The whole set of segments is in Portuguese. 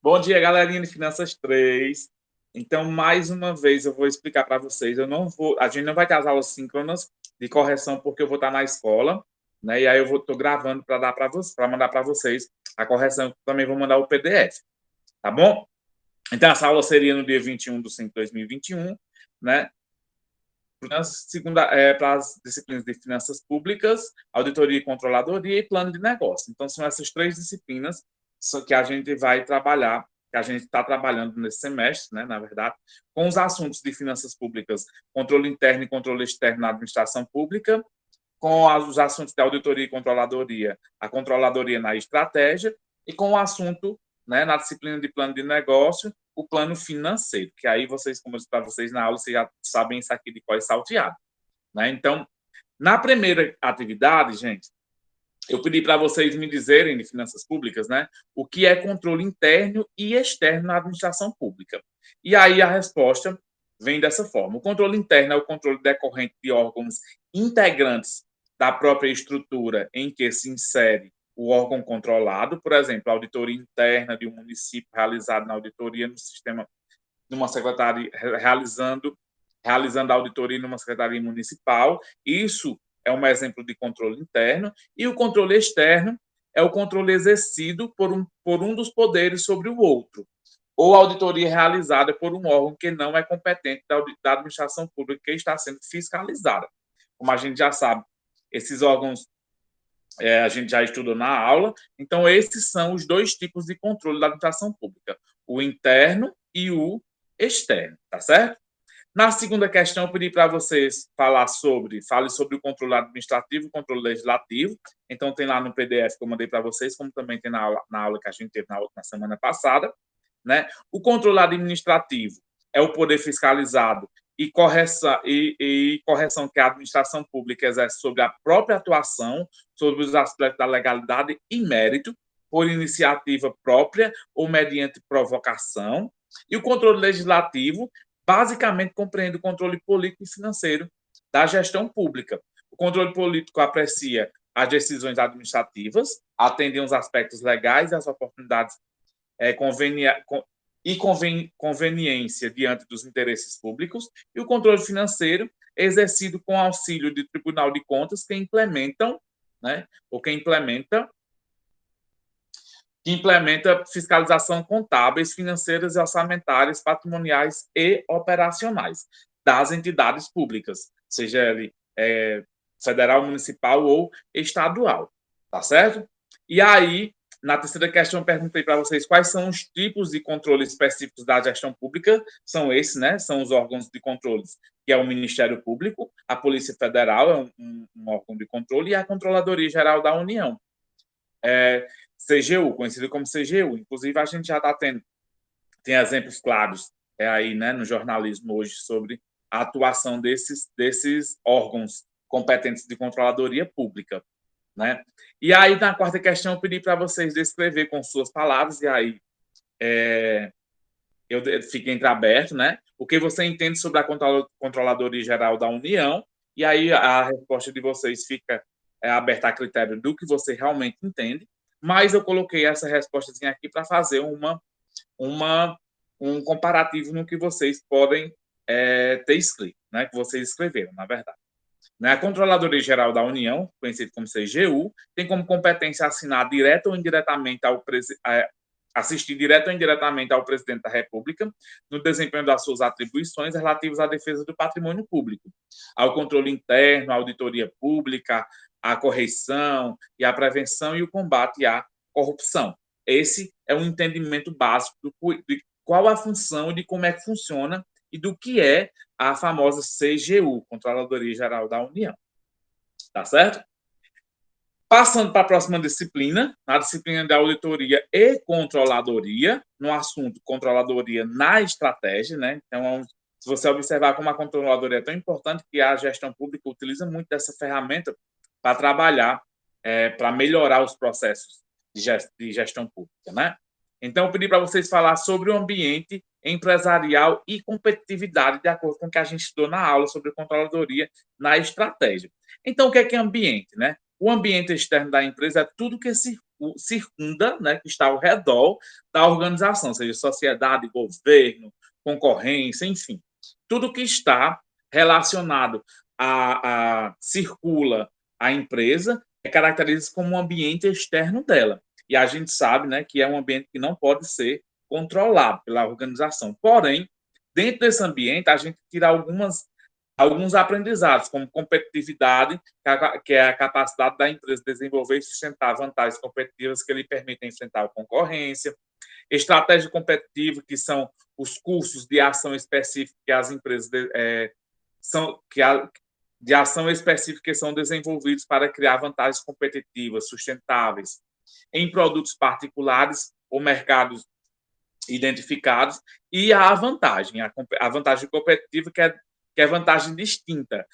Bom dia, galerinha de Finanças 3. Então, mais uma vez, eu vou explicar para vocês. A gente não vai ter as aulas síncronas de correção porque eu vou estar na escola, né? E aí estou gravando para dar para mandar para vocês a correção. Também vou mandar o PDF, tá bom? Então, essa aula seria no dia 21/5/2021, né? Para as disciplinas de finanças públicas, auditoria e controladoria e plano de negócio. Então, são essas três disciplinas que a gente vai trabalhar, que a gente está trabalhando nesse semestre, né, na verdade, com os assuntos de finanças públicas, controle interno e controle externo na administração pública, com os assuntos de auditoria e controladoria, a controladoria na estratégia, e com o assunto, né, na disciplina de plano de negócio, o plano financeiro, que aí vocês, como eu disse para vocês na aula, vocês já sabem isso aqui de qual é salteado. Né? Então, na primeira atividade, gente, eu pedi para vocês me dizerem de finanças públicas, né, o que é controle interno e externo na administração pública. E aí a resposta vem dessa forma. O controle interno é o controle decorrente de órgãos integrantes da própria estrutura em que se insere o órgão controlado, por exemplo, a auditoria interna de um município realizada na auditoria no sistema, numa secretaria, realizando a auditoria numa secretaria municipal. Isso é um exemplo de controle interno. E o controle externo é o controle exercido por um dos poderes sobre o outro, ou auditoria realizada por um órgão que não é competente da administração pública que está sendo fiscalizada. Como a gente já sabe, esses órgãos a gente já estudou na aula. Então, esses são os dois tipos de controle da administração pública, o interno e o externo, tá certo? Na segunda questão, eu pedi para vocês fale sobre o controle administrativo e o controle legislativo. Então, tem lá no PDF que eu mandei para vocês, como também tem na aula que a gente teve na semana passada. Né? O controle administrativo é o poder fiscalizado e correção que a administração pública exerce sobre a própria atuação, sobre os aspectos da legalidade e mérito, por iniciativa própria ou mediante provocação. E o controle legislativo basicamente compreende o controle político e financeiro da gestão pública. O controle político aprecia as decisões administrativas, atende aos aspectos legais e às oportunidades conveniência diante dos interesses públicos, e o controle financeiro exercido com auxílio de Tribunal de Contas que implementam, né, ou que implementa fiscalização contábeis, financeiras e orçamentárias, patrimoniais e operacionais das entidades públicas, seja ele federal, municipal ou estadual, tá certo? E aí, na terceira questão, eu perguntei para vocês quais são os tipos de controle específicos da gestão pública. São esses, né? São os órgãos de controle, que é o Ministério Público, a Polícia Federal é um órgão de controle, e a Controladoria Geral da União, CGU, conhecido como CGU. Inclusive, a gente já está tem exemplos claros aí, né, no jornalismo hoje sobre a atuação desses órgãos competentes de controladoria pública. Né? E aí, na quarta questão, eu pedi para vocês descrever com suas palavras, e aí eu fiquei entreaberto, né? O que você entende sobre a Controladoria Geral da União, e aí a resposta de vocês fica aberta a critério do que você realmente entende, mas eu coloquei essa respostazinha aqui para fazer um comparativo no que vocês podem ter escrito, né? Que vocês escreveram, na verdade. A Controladoria Geral da União, conhecida como CGU, tem como competência assinar direto ou indiretamente assistir direto ou indiretamente ao presidente da República no desempenho das suas atribuições relativas à defesa do patrimônio público, ao controle interno, à auditoria pública, à correção e à prevenção e o combate à corrupção. Esse é um entendimento básico de qual a função e de como é que funciona e do que é a famosa CGU, Controladoria Geral da União. Tá certo? Passando para a próxima disciplina, a disciplina de auditoria e controladoria, no assunto controladoria na estratégia, né? Então, se você observar como a controladoria é tão importante, que a gestão pública utiliza muito dessa ferramenta para trabalhar, para melhorar os processos de gestão pública, né? Então, eu pedi para vocês falar sobre o ambiente empresarial e competitividade, de acordo com o que a gente estudou na aula sobre controladoria na estratégia. Então, o que é ambiente, né? O ambiente externo da empresa é tudo que circunda, né, que está ao redor da organização, seja sociedade, governo, concorrência, enfim. Tudo que está relacionado a circula a empresa é caracterizado como um ambiente externo dela. E a gente sabe, né, que é um ambiente que não pode ser controlado pela organização. Porém, dentro desse ambiente, a gente tira alguns aprendizados, como competitividade, que é a capacidade da empresa desenvolver e sustentar vantagens competitivas que lhe permitem enfrentar a concorrência, estratégia competitiva, que são os cursos de ação específica que as empresas são que de ação específica que são desenvolvidos para criar vantagens competitivas sustentáveis em produtos particulares ou mercados identificados, e a vantagem, a vantagem competitiva, que é vantagem distinta,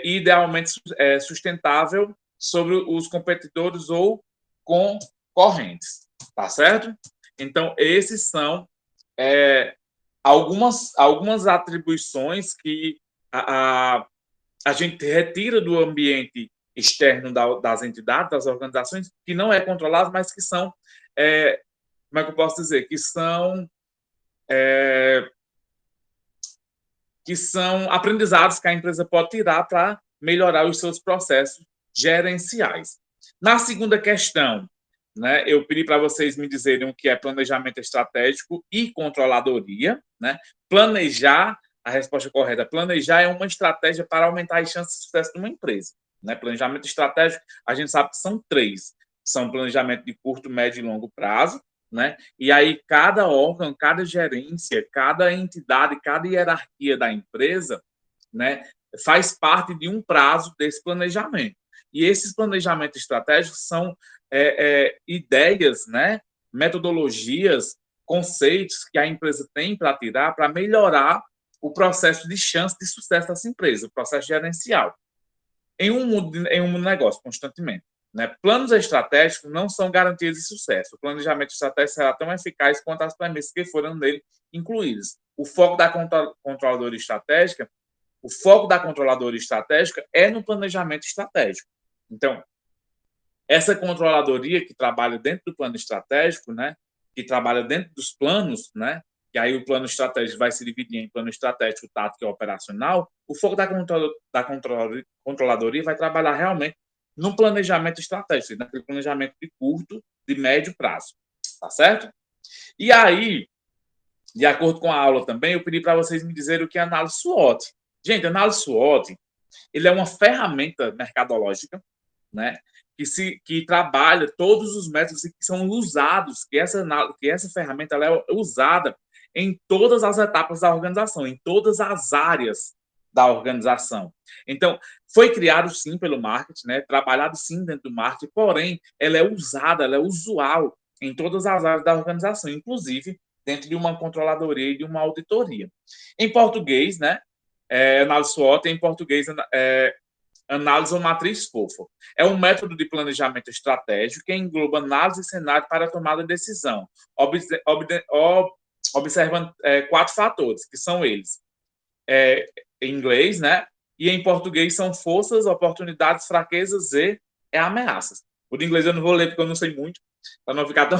idealmente sustentável sobre os competidores ou concorrentes, tá certo? Então, esses são algumas atribuições que a gente retira do ambiente externo das entidades, das organizações, que não é controlado, mas que são, como é que eu posso dizer, que são aprendizados que a empresa pode tirar para melhorar os seus processos gerenciais. Na segunda questão, né, eu pedi para vocês me dizerem o que é planejamento estratégico e controladoria. Né? Planejar, a resposta correta, planejar é uma estratégia para aumentar as chances de sucesso de uma empresa. Né? Planejamento estratégico, a gente sabe que são três. São planejamento de curto, médio e longo prazo, né? E aí cada órgão, cada gerência, cada entidade, cada hierarquia da empresa, né, faz parte de um prazo desse planejamento. E esses planejamentos estratégicos são ideias, né, metodologias, conceitos que a empresa tem para tirar para melhorar o processo de chance de sucesso dessa empresa, o processo gerencial, em um negócio, constantemente. Né? Planos estratégicos não são garantias de sucesso. O planejamento estratégico será tão eficaz quanto as premissas que foram nele incluídas. O foco da controladoria estratégica, é no planejamento estratégico. Então, essa controladoria que trabalha dentro do plano estratégico, né, que trabalha dentro dos planos, né, que aí o plano estratégico vai se dividir em plano estratégico, tático e operacional, o foco da controladoria vai trabalhar realmente no planejamento estratégico, naquele planejamento de curto, de médio prazo, tá certo? E aí, de acordo com a aula também, eu pedi para vocês me dizerem o que é análise SWOT. Gente, análise SWOT, ele é uma ferramenta mercadológica, né, que trabalha todos os métodos que são usados, que essa ferramenta ela é usada em todas as etapas da organização, em todas as áreas da organização. Então, foi criado sim pelo marketing, né, trabalhado sim dentro do marketing, porém, ela é usada, ela é usual em todas as áreas da organização, inclusive dentro de uma controladoria e de uma auditoria. Em português, né, análise SWOT, em português, análise ou matriz FOFO. É um método de planejamento estratégico que engloba análise e cenário para a tomada de decisão, observando 4 fatores, que são eles. Em inglês, né? E em português são forças, oportunidades, fraquezas e ameaças. O de inglês eu não vou ler porque eu não sei muito, para não ficar tão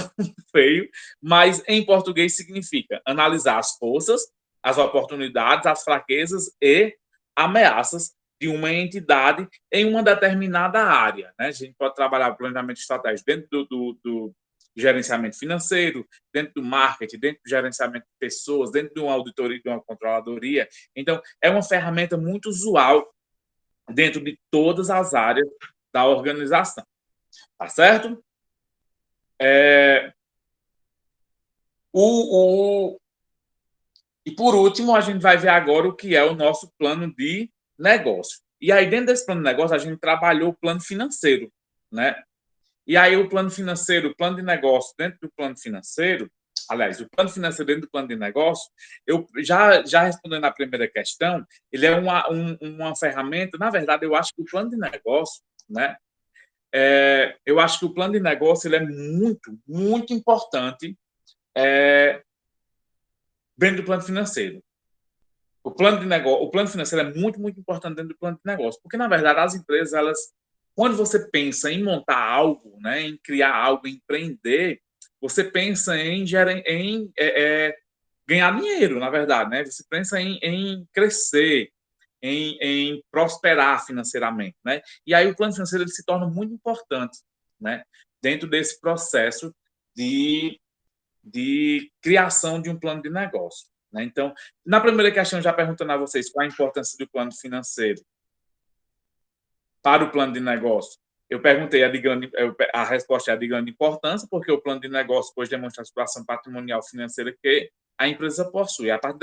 feio, mas em português significa analisar as forças, as oportunidades, as fraquezas e ameaças de uma entidade em uma determinada área. Né? A gente pode trabalhar o planejamento estratégico dentro do gerenciamento financeiro, dentro do marketing, dentro do gerenciamento de pessoas, dentro de uma auditoria, de uma controladoria. Então, é uma ferramenta muito usual dentro de todas as áreas da organização. Tá certo? E, por último, a gente vai ver agora o que é o nosso plano de negócio. E aí, dentro desse plano de negócio, a gente trabalhou o plano financeiro, né? E aí, o plano financeiro, o plano de negócio dentro do plano financeiro, aliás, o plano financeiro dentro do plano de negócio, eu já respondendo a primeira questão, ele é uma ferramenta, na verdade, eu acho que o plano de negócio, né? Eu acho que o plano de negócio ele é muito, muito importante dentro do plano financeiro. O plano financeiro é muito, muito importante dentro do plano de negócio, porque, na verdade, as empresas, elas quando você pensa em montar algo, né, em criar algo, em empreender, você pensa em ganhar dinheiro, na verdade, né? Você pensa em crescer, em prosperar financeiramente, né? E aí o plano financeiro ele se torna muito importante, né? Dentro desse processo de, de criação de um plano de negócio, né? Então, na primeira questão, já perguntando a vocês qual a importância do plano financeiro para o plano de negócio. Eu perguntei a resposta é de grande importância, porque o plano de negócio pode demonstrar a situação patrimonial financeira que a empresa possui. A partir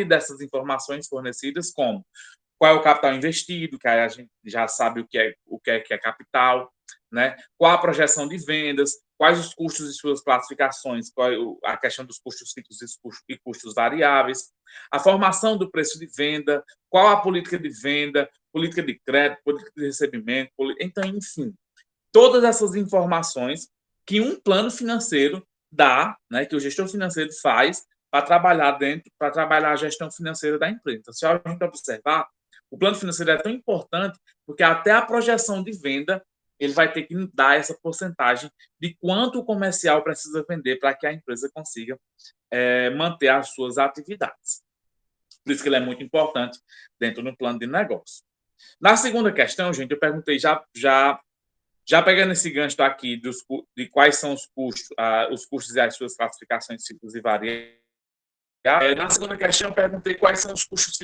dessas informações fornecidas, como qual é o capital investido, que aí a gente já sabe o que é capital, né? Qual a projeção de vendas, quais os custos de suas classificações, qual é a questão dos custos fixos e custos variáveis, a formação do preço de venda, qual a política de venda, política de crédito, política de recebimento, então, enfim, todas essas informações que um plano financeiro dá, né, que o gestor financeiro faz para trabalhar a gestão financeira da empresa. Então, se a gente observar, o plano financeiro é tão importante porque até a projeção de venda ele vai ter que dar essa porcentagem de quanto o comercial precisa vender para que a empresa consiga manter as suas atividades. Por isso que ele é muito importante dentro do plano de negócio. Na segunda questão, gente, eu perguntei já pegando esse gancho aqui de quais são os custos e as suas classificações fixos e variáveis, na segunda questão eu perguntei quais são os custos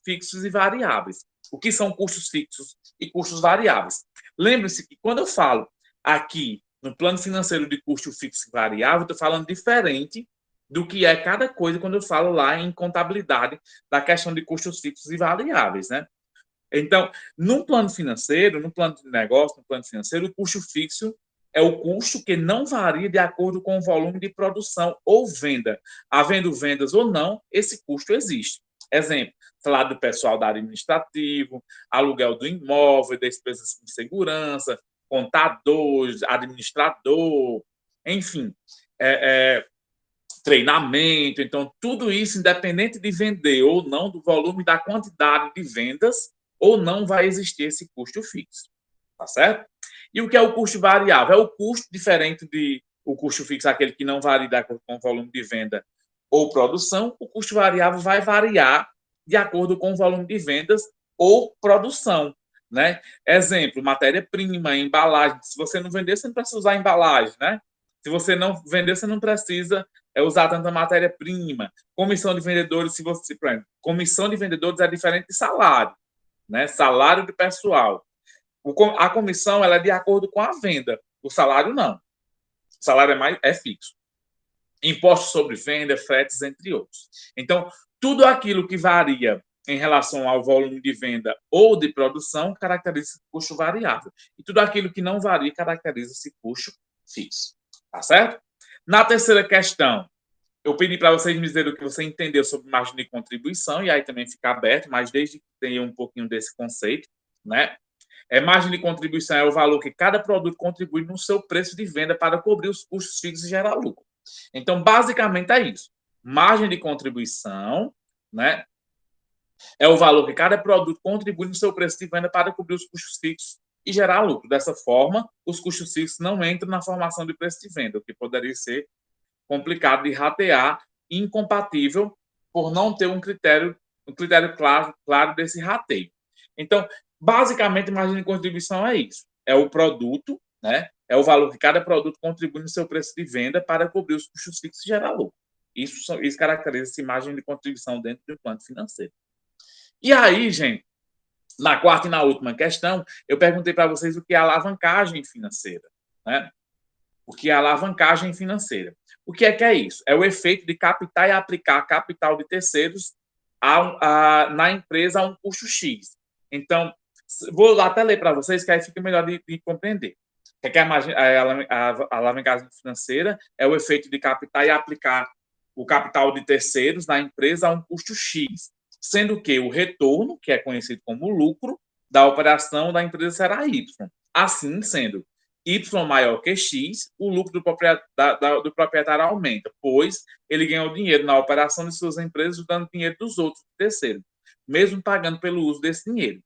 fixos e variáveis. O que são custos fixos e custos variáveis? Lembre-se que quando eu falo aqui no plano financeiro de custo fixo e variável, estou falando diferente do que é cada coisa quando eu falo lá em contabilidade da questão de custos fixos e variáveis, né? Então, no plano financeiro, no plano de negócio, no plano financeiro, o custo fixo é o custo que não varia de acordo com o volume de produção ou venda. Havendo vendas ou não, esse custo existe. Exemplo, salário do pessoal da área administrativo, aluguel do imóvel, despesas com segurança, contador, administrador, enfim, treinamento. Então, tudo isso, independente de vender ou não, do volume, da quantidade de vendas, ou não vai existir esse custo fixo. Tá certo? E o que é o custo variável? É o custo diferente de o custo fixo, aquele que não varia de acordo com o volume de venda ou produção. O custo variável vai variar de acordo com o volume de vendas ou produção. Né? Exemplo, matéria-prima, embalagem. Se você não vender, você não precisa usar embalagem. Né? Se você não vender, você não precisa usar tanta matéria-prima. Comissão de vendedores, se você, por exemplo, comissão de vendedores é diferente de salário. Né? Salário de pessoal. A comissão ela é de acordo com a venda, o salário não. O salário é fixo. Impostos sobre venda, fretes, entre outros. Então, tudo aquilo que varia em relação ao volume de venda ou de produção caracteriza-se custo variável. E tudo aquilo que não varia caracteriza-se custo fixo. Tá certo? Na terceira questão, eu pedi para vocês me dizerem o que você entendeu sobre margem de contribuição, e aí também fica aberto, mas desde que tenha um pouquinho desse conceito, né? Margem de contribuição é o valor que cada produto contribui no seu preço de venda para cobrir os custos fixos e gerar lucro. Então, basicamente é isso. Margem de contribuição, né? É o valor que cada produto contribui no seu preço de venda para cobrir os custos fixos e gerar lucro. Dessa forma, os custos fixos não entram na formação de preço de venda, o que poderia ser complicado de ratear e incompatível por não ter um critério claro desse rateio. Então, basicamente, margem de contribuição é isso. É o produto, né? É o valor que cada produto contribui no seu preço de venda para cobrir os custos fixos e gerar lucro. Isso caracteriza essa margem de contribuição dentro do plano financeiro. E aí, gente, na quarta e na última questão, eu perguntei para vocês o que é alavancagem financeira, né? O que é alavancagem financeira? O que é isso? É o efeito de captar e aplicar capital de terceiros na empresa a um custo X. Então, vou até ler para vocês, que aí fica melhor de compreender. O que é a alavancagem financeira? É o efeito de captar e aplicar o capital de terceiros na empresa a um custo X, sendo que o retorno, que é conhecido como lucro, da operação da empresa será Y. Assim sendo, Y maior que X, o lucro do proprietário aumenta, pois ele ganhou dinheiro na operação de suas empresas usando dinheiro dos outros terceiros, mesmo pagando pelo uso desse dinheiro.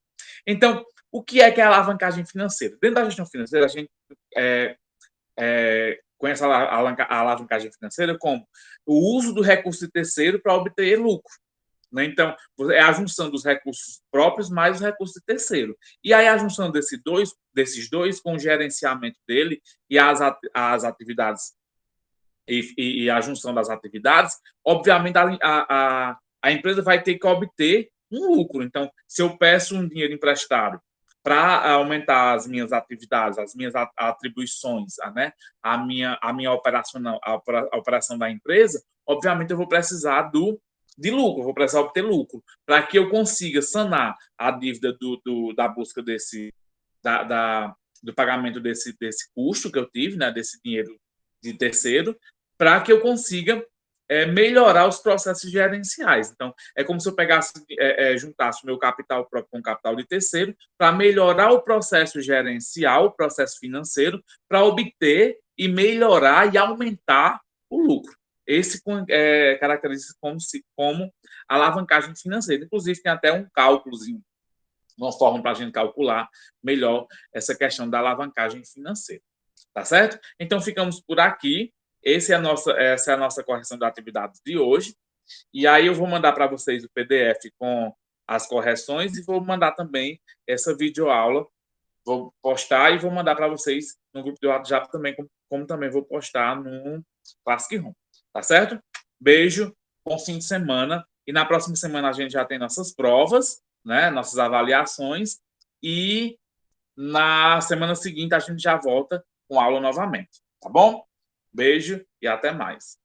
Então, O que é a alavancagem financeira? Dentro da gestão financeira, a gente conhece a alavancagem financeira como o uso do recurso de terceiro para obter lucro. Né? Então, é a junção dos recursos próprios mais os recursos de terceiro. E aí, a junção desses dois com o gerenciamento dele e as atividades e a junção das atividades, obviamente, a empresa vai ter que obter um lucro. Então, se eu peço um dinheiro emprestado para aumentar as minhas atividades, as minhas atribuições, né? a minha operação, a operação da empresa, obviamente eu vou precisar de lucro, vou precisar obter lucro, para que eu consiga sanar a dívida da busca do pagamento desse custo que eu tive, né? Desse dinheiro de terceiro, para que eu consiga melhorar os processos gerenciais. Então, é como se eu juntasse o meu capital próprio com o capital de terceiro para melhorar o processo gerencial, o processo financeiro, para obter e melhorar e aumentar o lucro. Esse caracteriza como alavancagem financeira. Inclusive, tem até um cálculozinho, uma forma para a gente calcular melhor essa questão da alavancagem financeira. Tá certo? Então, ficamos por aqui. Essa é a nossa correção da atividade de hoje. E aí eu vou mandar para vocês o PDF com as correções e vou mandar também essa videoaula. Vou postar e vou mandar para vocês no grupo do WhatsApp também, como também vou postar no Classroom. Tá certo? Beijo, bom fim de semana. E na próxima semana a gente já tem nossas provas, né? Nossas avaliações. E na semana seguinte a gente já volta com aula novamente. Tá bom? Beijo e até mais.